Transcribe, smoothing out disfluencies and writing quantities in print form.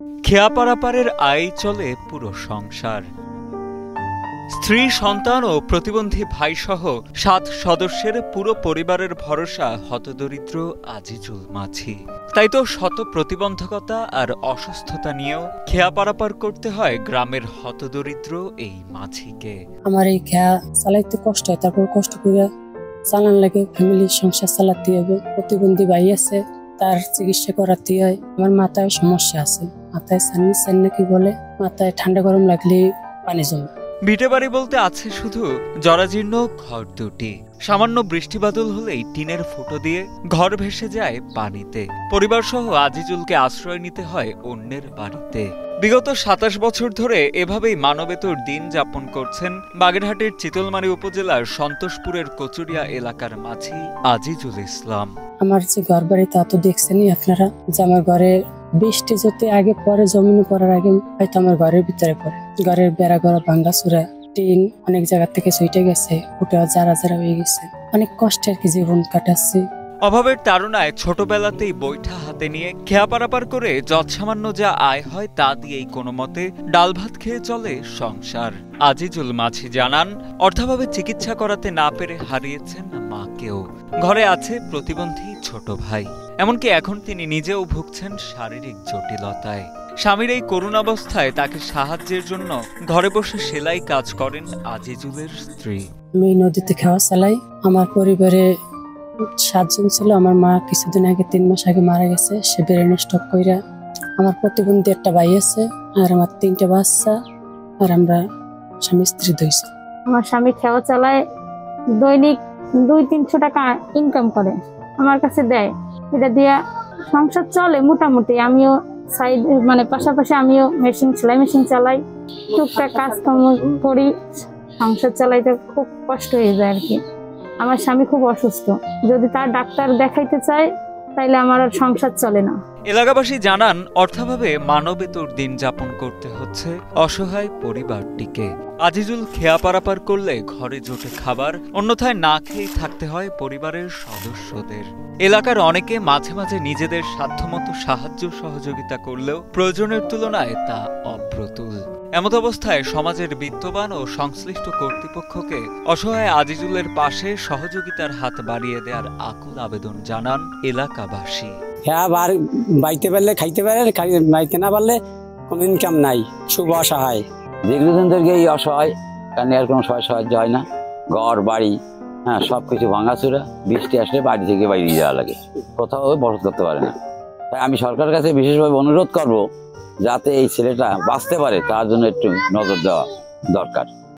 খেয়া পারাপারের আয় চলে পুরো সংসার। স্ত্রী, সন্তান ও প্রতিবন্ধী ভাইসহ ৭ সদস্যের পুরো পরিবারের ভরসা হতদরিদ্র আজিজুল মাঝি। তাই তো শত প্রতিবন্ধকতা আর অসুস্থতা নিয়েও খেয়া পারাপার করতে হয় গ্রামের হতদরিদ্র এই মাঝিকে। আমার এই খেয়া চালাইতে কষ্ট হয়, তারপর কষ্ট করে চালান লাগে, ফ্যামিলির সংসার চালাতে হবে। প্রতিবন্ধী ভাই আছে, তার চিকিৎসা করাতে হয়। আমার মাথায় সমস্যা আছে, মাথায় সান্নি কি বলে, মাথায় ঠান্ডা গরম লাগলে পানি জমে। ভিটে বাড়ি বলতে আছে শুধু জরাজীর্ণ ঘর দুটি। সামান্য বৃষ্টিবাদল হলেই টিনের ফুটো দিয়ে ঘর ভেসে যায় পানিতে। পরিবার সহ আজিজুলকে আশ্রয় নিতে হয় অন্যের বাড়িতে। বিগত ২৭ বছর ধরে এভাবেই মানবেতর দিন যাপন করছেন বাগেরহাটের চিতলমারী উপজেলার সন্তোষপুরের কচুরিয়া এলাকার মাঝি আজিজুল ইসলাম। আমার যে ঘর বাড়ি তা তো দেখছেনই আপনারা, যে আমার ঘরে বৃষ্টি যদি আগে পরে, জমিনে পড়ার আগে হয়তো আমার ঘরের ভিতরে পড়ে। ঘরের বেড়া ঘর ভাঙ্গা চুরা, টিন অনেক জায়গা থেকে ছুটে গেছে, ফুটে যারা হয়ে গেছে। অনেক কষ্টে আর কি জীবন কাটাচ্ছি। অভাবের তাড়নায় ছোটবেলাতেই বৈঠা হাতে নিয়ে খেয়া পারাপার করে যৎসামান্য যা আয় হয় তা দিয়েই কোনো মতে ডাল ভাত খেয়ে চলে সংসার। আজিজুল মাঝি জানান, অর্থাভাবে চিকিৎসা করাতে না পেরে হারিয়েছেন মাকেও। ঘরে আছে প্রতিবন্ধী ছোট ভাই, এমনকি এখন তিনি নিজেও ভুগছেন শারীরিক জটিলতায়। স্বামীর এই করুণাবস্থায় তাকে সাহায্যের জন্য ঘরে বসে সেলাই কাজ করেন আজিজুলের স্ত্রী। আমি নদীতে খাওয়া চালাই। আমার পরিবারে ৭ জন ছিল। আমার মা কিছুদিন আগে ৩ মাস আগে মারা গেছে, সে ব্রেন স্ট্রোক কইরা। আমার প্রতিবন্ধী একটা ভাই আছে, আর আমার ৩টে বাচ্চা, আর আমরা স্বামী স্ত্রী ২ জন। আমার স্বামী খেওয়া চালায়, দৈনিক ২00-৩০০ টাকা ইনকাম করে, আমার কাছে দেয়। এটা দিয়ে সংসার চলে মোটামুটি। আমিও সাইড পাশাপাশি আমিও সেলাই মেশিন চালাই, টুকটাক কাজকর্ম করি। সংসার চালাইতে খুব কষ্ট হয়ে যায় আর কি। আমার স্বামী খুব অসুস্থ, যদি তার ডাক্তার দেখাইতে চায় তাইলে আমার আর সংসার চলে না। এলাকাবাসী জানান, অর্থাভাবে মানবেতর দিন যাপন করতে হচ্ছে অসহায় পরিবারটিকে। আজিজুল খেয়া পারাপার করলে ঘরে জোটে খাবার, অন্যথায় না খেয়ে থাকতে হয় পরিবারের সদস্যদের। এলাকার অনেকে মাঝে মাঝে নিজেদের সাধ্যমতো সাহায্য সহযোগিতা করলেও প্রয়োজনের তুলনায় তা অপ্রতুল। এমত অবস্থায় সমাজের বিত্তবান ও সংশ্লিষ্ট কর্তৃপক্ষকে অসহায় আজিজুলের পাশে সহযোগিতার হাত বাড়িয়ে দেওয়ার আকুল আবেদন জানান এলাকাবাসী। হ্যাঁ, বাইতে পারলে খাইতে পারে, বাইতে না পারলে কোনো ইনকাম নাই, খুব অসহায়। দীর্ঘদিনদেরকে এই অসহায়, কারণ এর কোনো সাহায্য হয় না। ঘর বাড়ি সবকিছু ভাঙাচুরা, বৃষ্টি আসলে বাড়ি থেকে বাইরে যাওয়া লাগে, কোথাও বসত করতে পারে না। তাই আমি সরকারের কাছে বিশেষভাবে অনুরোধ করব, যাতে এই ছেলেটা বাঁচতে পারে তার জন্য একটু নজর দেওয়া দরকার।